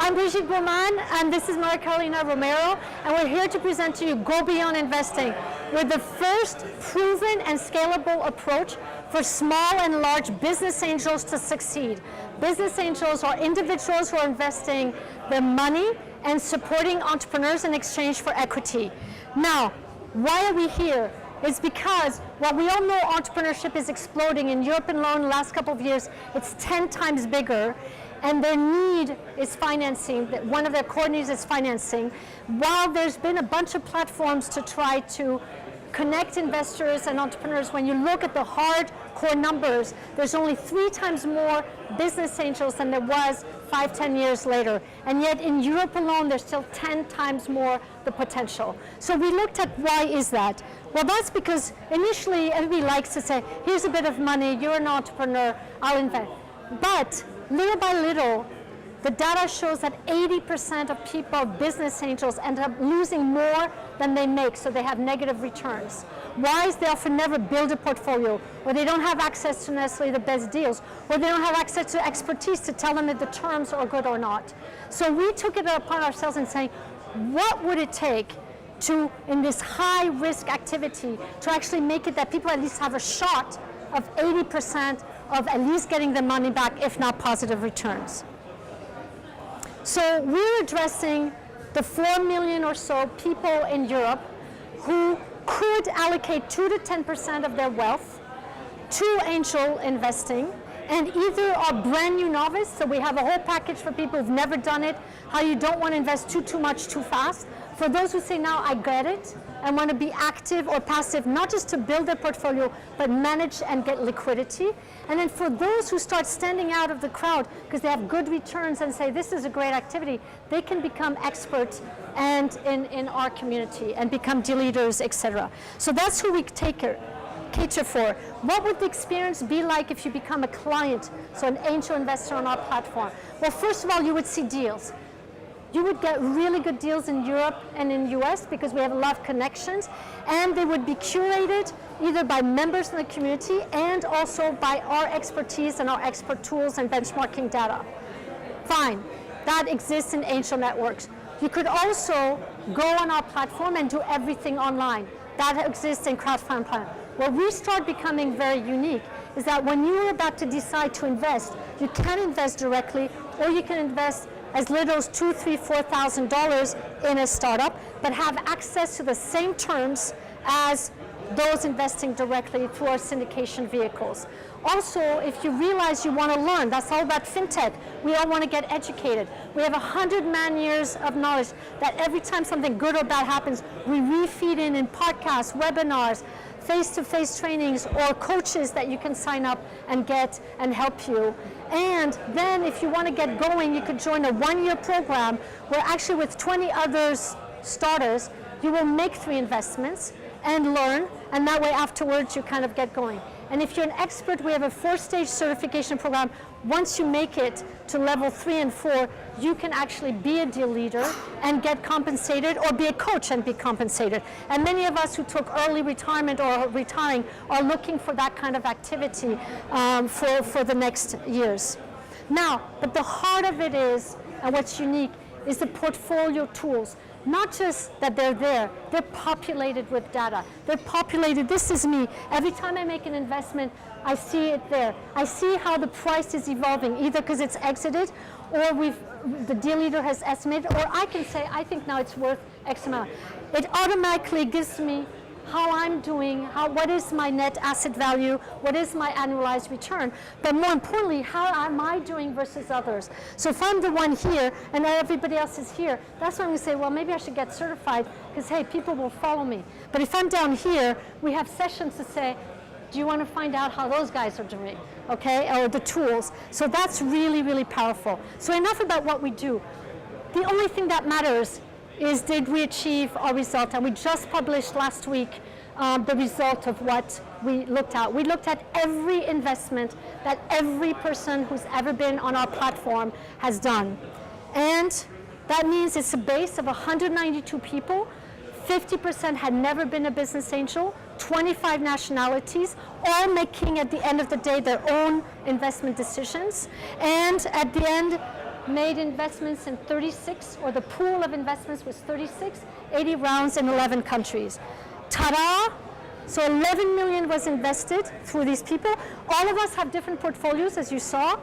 I'm Brigitte Gourmand, and this is Maria Carolina Romero, and we're here to present to you GoBeyond Investing. We're the first proven and scalable approach for small and large business angels to succeed. Business angels are individuals who are investing their money and supporting entrepreneurs in exchange for equity. Now, why are we here? It's because, well, we all know entrepreneurship is exploding. In Europe alone, the last couple of years, it's 10 times bigger. And their need is financing. One of their core needs is financing. While there's been a bunch of platforms to try to connect investors and entrepreneurs, when you look at the hardcore numbers, there's only 3 times more business angels than there was 5-10 years later. And yet in Europe alone, there's still 10 times more the potential. So we looked at why is that? Well, that's because initially everybody likes to say, here's a bit of money, you're an entrepreneur, I'll invest. But little by little, the data shows that 80% of people, business angels, end up losing more than they make, so they have negative returns. Why is they often never build a portfolio, or they don't have access to necessarily the best deals, or they don't have access to expertise to tell them if the terms are good or not. So we took it upon ourselves and saying, what would it take to, in this high risk activity, to actually make it that people at least have a shot of 80% of at least getting the money back, if not positive returns. So we're addressing the 4 million or so people in Europe who could allocate 2 to 10% of their wealth to angel investing, and either are brand new novice, so we have a whole package for people who've never done it, how you don't want to invest too much too fast. For those who say, now I get it, and want to be active or passive, not just to build their portfolio, but manage and get liquidity. And then for those who start standing out of the crowd because they have good returns and say, this is a great activity, they can become experts and in our community and become deal leaders, etc. So that's who we cater for. What would the experience be like if you become a client, so an angel investor on our platform? Well, first of all, you would see deals. You would get really good deals in Europe and in US because we have a lot of connections, and they would be curated either by members in the community and also by our expertise and our expert tools and benchmarking data. Fine, that exists in angel networks. You could also go on our platform and do everything online. That exists in crowdfunding plan. Where we start becoming very unique is that when you're about to decide to invest, you can invest directly, or you can invest as little as $2,000, $3,000, $4,000 in a startup, but have access to the same terms as those investing directly through our syndication vehicles. Also, if you realize you want to learn, that's all about fintech. We all want to get educated. We have 100 man-years of knowledge that every time something good or bad happens, we refeed in podcasts, webinars, face-to-face trainings, or coaches that you can sign up and get and help you. And then if you want to get going, you could join a 1-year program where actually with 20 other starters, you will make 3 investments and learn, and that way afterwards you kind of get going. And if you're an expert, we have a 4-stage certification program. Once you make it to level 3 and 4, you can actually be a deal leader and get compensated, or be a coach and be compensated. And many of us who took early retirement or are retiring are looking for that kind of activity for the next years. Now, but the heart of it is, and what's unique, is the portfolio tools. Not just that they're there, they're populated with data. They're populated, this is me. Every time I make an investment, I see it there. I see how the price is evolving, either because it's exited, or the deal leader has estimated, or I can say, I think now it's worth X amount. It automatically gives me how I'm doing, what is my net asset value, what is my annualized return, but more importantly, how am I doing versus others? So if I'm the one here and everybody else is here, that's when we say, well, maybe I should get certified because, hey, people will follow me. But if I'm down here, we have sessions to say, do you want to find out how those guys are doing, okay, or the tools? So that's really, really powerful. So enough about what we do. The only thing that matters is, did we achieve our result? And we just published last week the result of what we looked at. We looked at every investment that every person who's ever been on our platform has done. And that means it's a base of 192 people. 50% had never been a business angel, 25 nationalities, all making at the end of the day their own investment decisions. And at the end, made investments in 36, or the pool of investments was 36, 80 rounds in 11 countries. Ta-da! So 11 million was invested through these people. All of us have different portfolios, as you saw,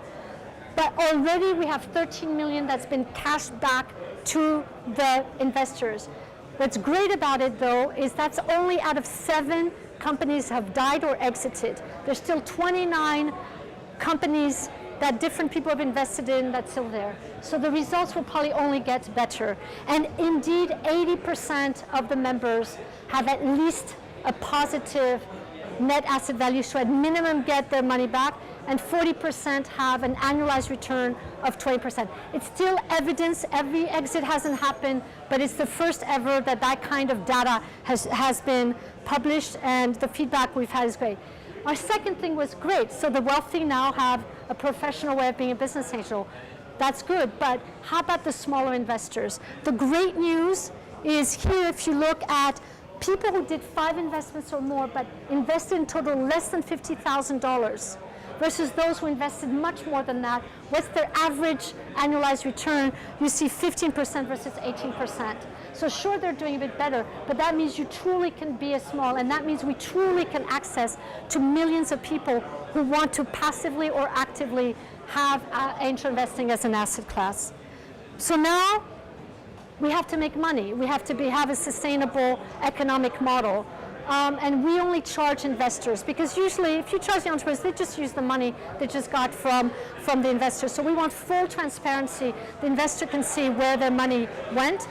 but already we have 13 million that's been cashed back to the investors. What's great about it, though, is that's only out of 7 companies have died or exited. There's still 29 companies that different people have invested in that's still there. So the results will probably only get better. And indeed, 80% of the members have at least a positive net asset value, so at minimum get their money back, and 40% have an annualized return of 20%. It's still evidence, every exit hasn't happened, but it's the first ever that that kind of data has been published, and the feedback we've had is great. Our second thing was great, so the wealthy now have a professional way of being a business angel. That's good, but how about the smaller investors? The great news is here, if you look at people who did 5 investments or more, but invested in total less than $50,000, versus those who invested much more than that. What's their average annualized return? You see 15% versus 18%. So sure, they're doing a bit better, but that means you truly can be a small, and that means we truly can access to millions of people who want to passively or actively have angel investing as an asset class. So now we have to make money. We have to have a sustainable economic model. And we only charge investors, because usually if you charge the entrepreneurs, they just use the money they just got from the investors. So we want full transparency. The investor can see where their money went.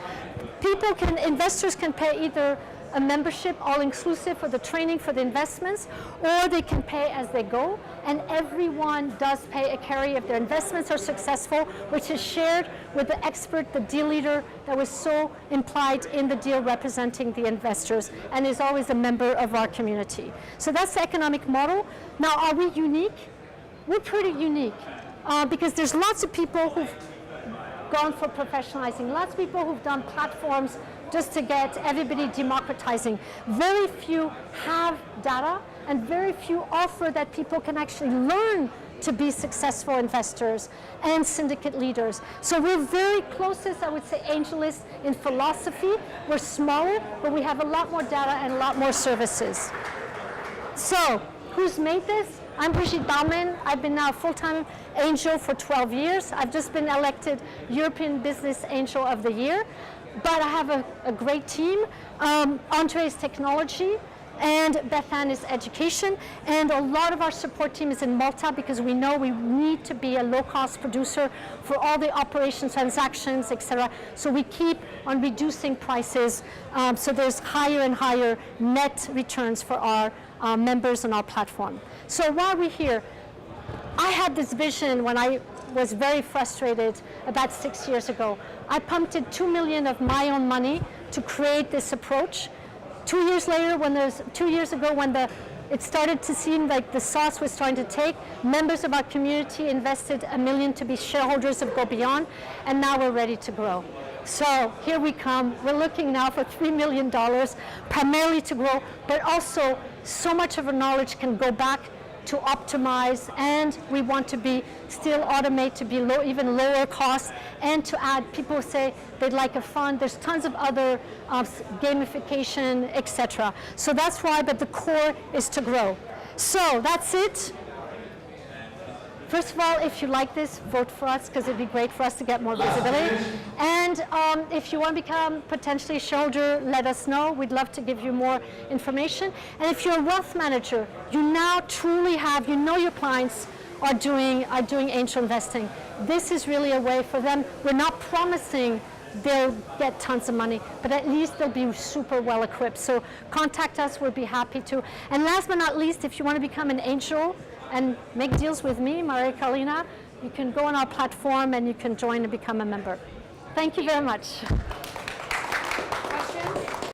Investors can pay either a membership, all-inclusive for the training, for the investments, or they can pay as they go. And everyone does pay a carry if their investments are successful, which is shared with the expert, the deal leader that was so implied in the deal representing the investors, and is always a member of our community. So that's the economic model. Now, are we unique? We're pretty unique because there's lots of people who've gone for professionalizing, lots of people who've done platforms just to get everybody democratizing. Very few have data, and very few offer that people can actually learn to be successful investors and syndicate leaders. So we're very closest, I would say, angelists in philosophy. We're smaller, but we have a lot more data and a lot more services. So who's made this? I'm Brigitte Baumann. I've been now a full-time angel for 12 years. I've just been elected European Business Angel of the Year. But I have a great team. Andre is technology, and Beth Ann is education. And a lot of our support team is in Malta, because we know we need to be a low-cost producer for all the operations, transactions, etc. So we keep on reducing prices, so there's higher and higher net returns for our members on our platform. So why are we here? I had this vision when I was very frustrated about 6 years ago. I pumped in $2 million of my own money to create this approach. 2 years later, 2 years ago, when it started to seem like the sauce was starting to take, members of our community invested $1 million to be shareholders of GoBeyond, and now we're ready to grow. So here we come. We're looking now for $3 million, primarily to grow, but also so much of our knowledge can go back to optimize, and we want to still automate to be even lower cost, and to add, people say they'd like a fund. There's tons of other gamification, etc. So that's why, but the core is to grow. So that's it. First of all, if you like this, vote for us, because it'd be great for us to get more visibility. And if you want to become potentially a shareholder, let us know. We'd love to give you more information. And if you're a wealth manager, you now truly have, your clients are doing angel investing. This is really a way for them. We're not promising they'll get tons of money, but at least they'll be super well equipped. So contact us, we'll be happy to. And last but not least, if you want to become an angel and make deals with me, Maria Carolina, you can go on our platform and you can join and become a member. Thank you very much.